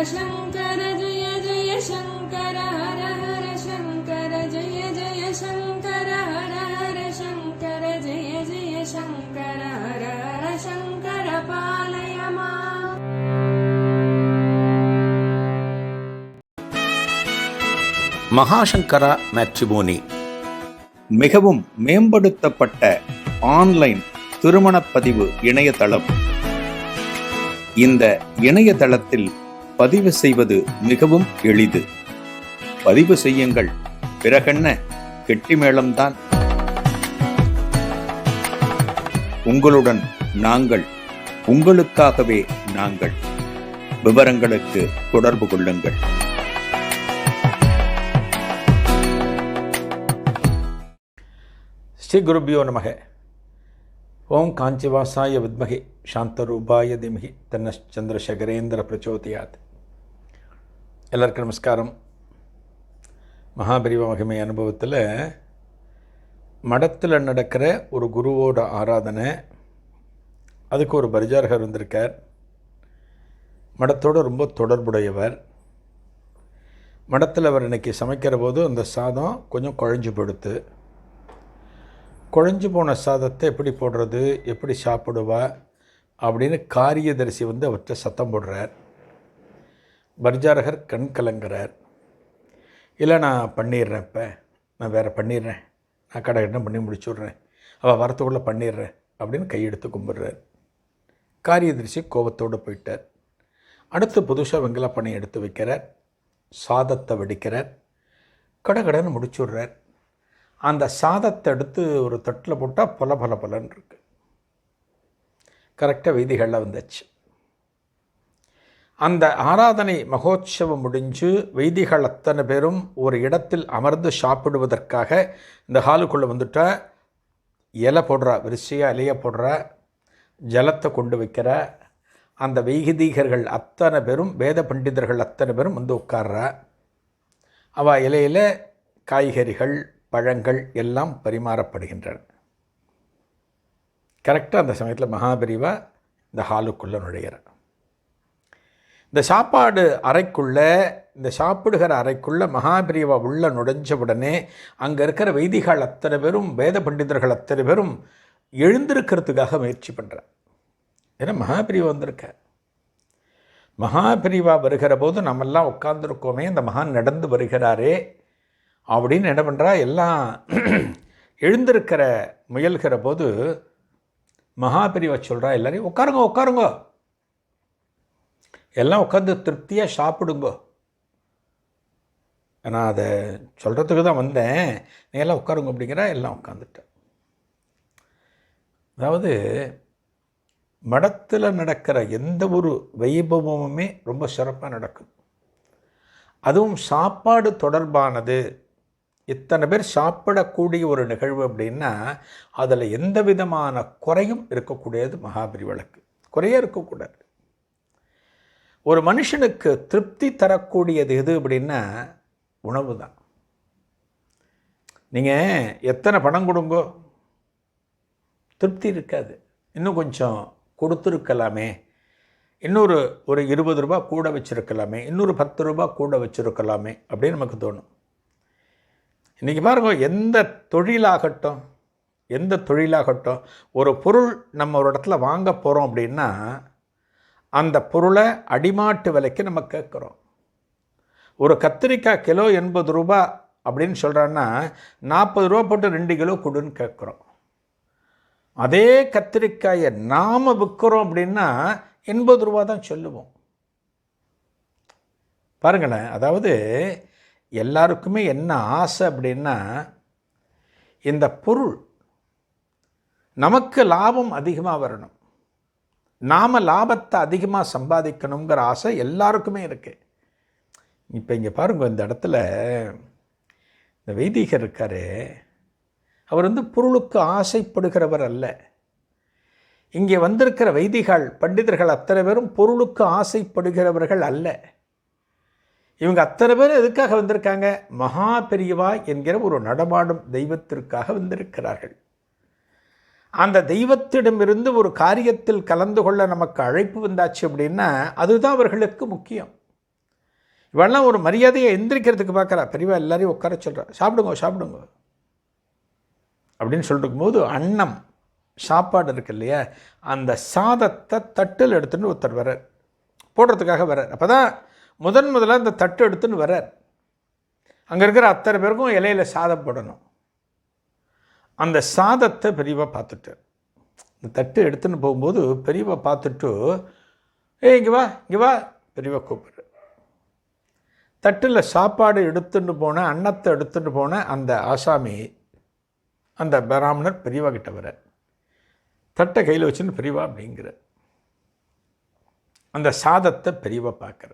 शङ्कर जय जय शङ्कर हर हर शङ्कर जय जय शङ्कर हर हर शङ्कर जय जय शङ्कर हर हर शङ्कर पालय माम्. மகாசங்கரா மேட்ரிமோனி மிகவும் மேம்படுத்தப்பட்ட ஆன்லைன் திருமணப்பதிவு இணையதளம். இந்த இணையதளத்தில் பதிவு செய்வது மிகவும் எளிது. பதிவு செய்யுங்கள், பிறகென்ன கெட்டிமேளம்தான். உங்களுடன் நாங்கள், உங்களுக்காகவே நாங்கள். விவரங்களுக்கு தொடர்பு கொள்ளுங்கள். ஸ்ரீ குருபியோ நமக. ஓம் காஞ்சிவாசாய வித்மகே சாந்தரூபாய திமகி தன்ன சந்திரசேகரேந்திர பிரச்சோதயாத். எல்லாருக்கும் நமஸ்காரம். மகாபெரிவா மகிமை அனுபவத்தில் மடத்தில் நடக்கிற ஒரு குருவோட ஆராதனை, அதுக்கு ஒரு பரிஜாரகர் வந்திருக்கார். மடத்தோடு ரொம்ப தொடர்புடையவர். மடத்தில் அவர் இன்றைக்கி சமைக்கிற போது அந்த சாதம் கொஞ்சம் குழஞ்சு படுத்து. குழஞ்சு போன சாதத்தை எப்படி போடுறது, எப்படி சாப்பிடுவா அப்படின்னு காரியதரிசி அவர்கிட்ட சத்தம் போடுறார். பர்ஜாரகர் கண் கலங்குறார். இல்லை, நான் பண்ணிடுறேன், இப்போ நான் வேறு பண்ணிடுறேன், நான் கடை என்ன பண்ணி முடிச்சுட்றேன், அவள் வரத்துக்குள்ளே பண்ணிடுறேன் அப்படின்னு கையெடுத்து கும்பிட்றார். காரியதரிசி கோபத்தோடு போயிட்டார். அடுத்து புதுசாக வெங்கல பணி எடுத்து வைக்கிறார். சாதத்தை வடிக்கிறார். கடைன்னு முடிச்சுடுறார். அந்த சாதத்தை எடுத்து ஒரு தட்டில் போட்டால் பலன்னு இருக்கு. கரெக்டாக வீதிகளில் வந்துச்சு. அந்த ஆராதனை மகோத்சவம் முடிஞ்சு வைதிகள் அத்தனை பேரும் ஒரு இடத்தில் அமர்ந்து சாப்பிடுவதற்காக இந்த ஹாலுக்குள்ளே வந்துட்டா. இலை போடுறா, வரிசையாக இலையை போடுறா, ஜலத்தை கொண்டு வைக்கிற. அந்த வைதிகர்கள் அத்தனை பேரும், வேத பண்டிதர்கள் அத்தனை பேரும் உட்கார்றா. அவள் இலையில் காய்கறிகள், பழங்கள் எல்லாம் பரிமாறப்படுகின்றன. கரெக்டாக அந்த சமயத்தில் மகாபெரிவா இந்த ஹாலுக்குள்ளே நுழைகிறார். இந்த சாப்பாடு அறைக்குள்ளே, இந்த சாப்பிடுகிற அறைக்குள்ளே மகாபெரிவா உள்ள நுழைஞ்ச உடனே அங்கே இருக்கிற வைதிகள் அத்தனை பேரும், வேத பண்டிதர்கள் அத்தனை பேரும் எழுந்திருக்கிறதுக்காக முயற்சி பண்ணுறார். ஏன்னா மகாபெரிவா வந்திருக்க. மகாபெரிவா வருகிற போது நம்மெல்லாம் உட்கார்ந்துருக்கோமே, இந்த மகான் நடந்து வருகிறாரே அப்படின்னு என்ன பண்ணுறா, எல்லாம் எழுந்திருக்கிற முயல்கிற போது மகாபெரிவா சொல்கிறா, எல்லாரையும் உட்காருங்க, எல்லாம் உட்காந்து திருப்தியாக சாப்பிடுங்கோ. நான் அதை சொல்கிறதுக்கு தான் வந்தேன், நீ எல்லாம் உட்காருங்க அப்படிங்கிறா. எல்லாம் உட்காந்துட்டேன். அதாவது மடத்தில் நடக்கிற எந்த ஒரு வைபவமுமே ரொம்ப சிறப்பாக நடக்கும். அதுவும் சாப்பாடு தொடர்பானது. இத்தனை பேர் சாப்பிடக்கூடிய ஒரு நிகழ்வு அப்படின்னா அதில் எந்த விதமான குறையும் இருக்கக்கூடியது மகாபெரிவளுக்கு. குறையே இருக்கக்கூடாது. ஒரு மனுஷனுக்கு திருப்தி தரக்கூடியது எது அப்படின்னா உணவு தான். நீங்கள் எத்தனை பணம் கொடுங்கோ, திருப்தி இருக்காது. இன்னும் கொஞ்சம் கொடுத்துருக்கலாமே, இன்னொரு ஒரு 20 ரூபா கூட வச்சுருக்கலாமே, இன்னொரு 10 ரூபா கூட வச்சுருக்கலாமே அப்படின்னு நமக்கு தோணும். இன்றைக்கி பாருங்க, எந்த தொழிலாகட்டும் ஒரு பொருள் நம்ம ஒரு இடத்துல வாங்க போகிறோம் அப்படின்னா அந்த பொருளை அடிமாட்டு விலைக்கு நம்ம கேட்குறோம். ஒரு கத்திரிக்காய் கிலோ 80 ரூபா அப்படின்னு சொல்கிறான்னா 40 ரூபா போட்டு 2 கிலோ கொடுன்னு கேட்குறோம். அதே கத்திரிக்காயை நாம் விற்கிறோம் அப்படின்னா 80 ரூபா தான் சொல்லுவோம். பாருங்களேன், அதாவது எல்லாருக்குமே என்ன ஆசை அப்படின்னா இந்த பொருள் நமக்கு லாபம் அதிகமாக வரணும், நாம் லாபத்தை அதிகமாக சம்பாதிக்கணுங்கிற ஆசை எல்லாருக்குமே இருக்குது. இப்போ இங்கே பாருங்க, இந்த இடத்துல இந்த வைதிகர் இருக்கார். அவர் பொருளுக்கு ஆசைப்படுகிறவர் அல்ல. இங்கே வந்திருக்கிற வைதிகள் பண்டிதர்கள் அத்தனை பேரும் பொருளுக்கு ஆசைப்படுகிறவர்கள் அல்ல. இவங்க அத்தனை பேர் எதுக்காக வந்திருக்காங்க? மகா பெரியவா என்கிற ஒரு நடமாடும் தெய்வத்திற்காக வந்திருக்கிறார்கள். அந்த தெய்வத்திடமிருந்து ஒரு காரியத்தில் கலந்து கொள்ள நமக்கு அழைப்பு வந்தாச்சு அப்படின்னா அதுதான் அவர்களுக்கு முக்கியம். இவெல்லாம் ஒரு மரியாதையை எந்திரிக்கிறதுக்கு பார்க்குறா. பெரியவா எல்லாரையும் உட்கார சொல்கிறா, சாப்பிடுங்க சாப்பிடுங்க அப்படின்னு சொல்லிட்டு போது அன்னம் சாப்பாடு இருக்கு இல்லையா, அந்த சாதத்தை தட்டில் எடுத்துன்னு ஒருத்தர் வர்றார், போடுறதுக்காக வர்றார். அப்போ தான் முதல்ல அந்த தட்டு எடுத்துன்னு வர்றார். அங்கே இருக்கிற அத்தனை பேருக்கும் இலையில சாதம் போடணும். அந்த சாதத்தை பெரியவா பார்த்துட்டு, இந்த தட்டு எடுத்துன்னு போகும்போது பெரியவா பார்த்துட்டு, இங்கே வா பெரியவா கூப்பிடு. தட்டில் சாப்பாடு எடுத்துட்டு போன, அன்னத்தை எடுத்துட்டு போன அந்த ஆசாமி, அந்த பிராமணர் பெரியவா கிட்ட வர, தட்டை கையில் வச்சுன்னு பெரியவா அப்படிங்கிற. அந்த சாதத்தை பெரியவா பார்க்குற,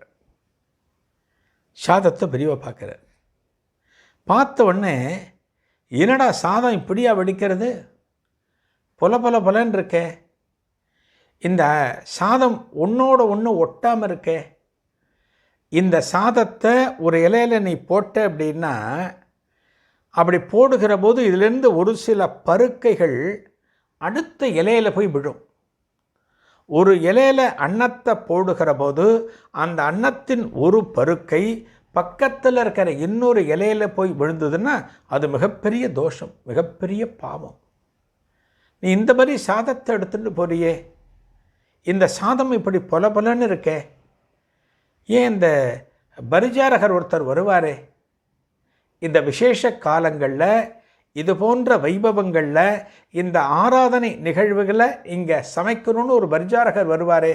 பார்த்த உடனே, என்னடா சாதம் இப்படியா வெடிக்கிறது, பொலன்னு இருக்கே, இந்த சாதம் ஒன்றோட ஒன்று ஒட்டாமல் இருக்கே, இந்த சாதத்தை ஒரு இலையில் நீ போட்ட அப்படின்னா, அப்படி போடுகிற போது இதிலிருந்து ஒரு சில பருக்கைகள் அடுத்த இலையில் போய் விழும். ஒரு இலையில் அன்னத்தை போடுகிற போது அந்த அன்னத்தின் ஒரு பருக்கை பக்கத்தில் இருக்கிற இன்னொரு இலையில் போய் விழுந்ததுன்னா அது மிகப்பெரிய தோஷம், மிகப்பெரிய பாவம். நீ இந்த மாதிரி சாதத்தை எடுத்துட்டு போறியே, இந்த சாதம் இப்படி பொலன்னு இருக்கே, ஏன் இந்த பரிஜாரகர் ஒருத்தர் வருவாரே, இந்த விசேஷ காலங்களில் இது போன்ற வைபவங்களில் இந்த ஆராதனை நிகழ்வுகளை இங்கே சமைக்கணும்னு ஒரு பரிஜாரகர் வருவாரே,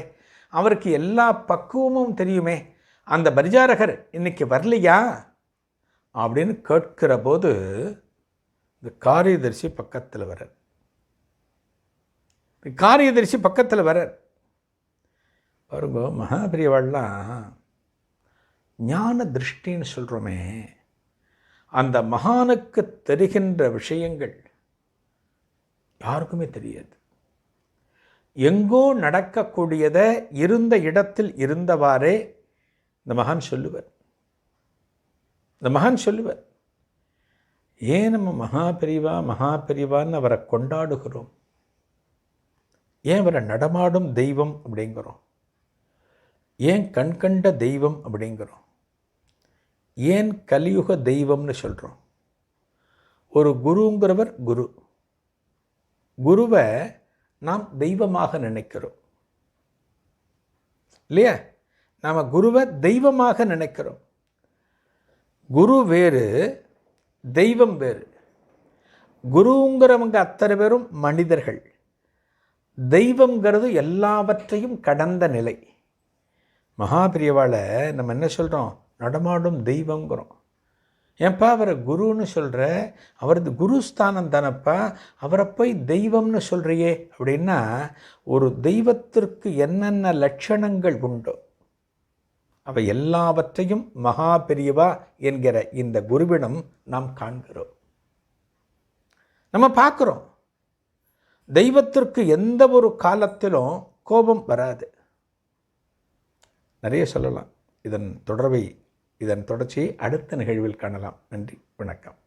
அவருக்கு எல்லா பக்குவமும் தெரியுமே, அந்த பரிஜாரகர் இன்னைக்கு வரலையா அப்படின்னு கேட்கிற போது இந்த காரியதரிசி பக்கத்தில் வர்றார். பாருங்க, மகாபிரியவாள்லாம் ஞான திருஷ்டின்னு சொல்கிறோமே, அந்த மகானுக்கு தெரிகின்ற விஷயங்கள் யாருக்குமே தெரியாது. எங்கோ நடக்கக்கூடியதை இருந்த இடத்தில் இருந்தவாறே இந்த மகான் சொல்லுவார். ஏன் நம்ம மகாபெரிவான்னு அவரை கொண்டாடுகிறோம், ஏன் அவரை நடமாடும் தெய்வம் அப்படிங்கிறோம், ஏன் கண்கண்ட தெய்வம் அப்படிங்கிறோம், ஏன் கலியுக தெய்வம்னு சொல்கிறோம். ஒரு குருங்கிறவர் குருவை நாம் தெய்வமாக நினைக்கிறோம் இல்லையா, நாம் குருவை தெய்வமாக நினைக்கிறோம். குரு வேறு, தெய்வம் வேறு. குருங்கிறவங்க அத்தனை பேரும் மனிதர்கள், தெய்வங்கிறது எல்லாவற்றையும் கடந்த நிலை. மகாபிரியவாளை நம்ம என்ன சொல்கிறோம், நடமாடும் தெய்வங்கிறோம். ஏன்ப்பா அவரை குருன்னு சொல்கிற, அவரது குருஸ்தானம் தானப்பா, அவரை போய் தெய்வம்னு சொல்கிறியே அப்படின்னா, ஒரு தெய்வத்திற்கு என்னென்ன லட்சணங்கள் உண்டோ அவை எல்லாவற்றையும் மகாபெரியவா என்கிற இந்த குருவிடம் நாம் காண்கிறோம், நம்ம பார்க்குறோம். தெய்வத்திற்கு எந்த ஒரு காலத்திலும் கோபம் வராது. நிறைய சொல்லலாம். இதன் தொடர்ச்சியை அடுத்த நிகழ்வில் காணலாம். நன்றி, வணக்கம்.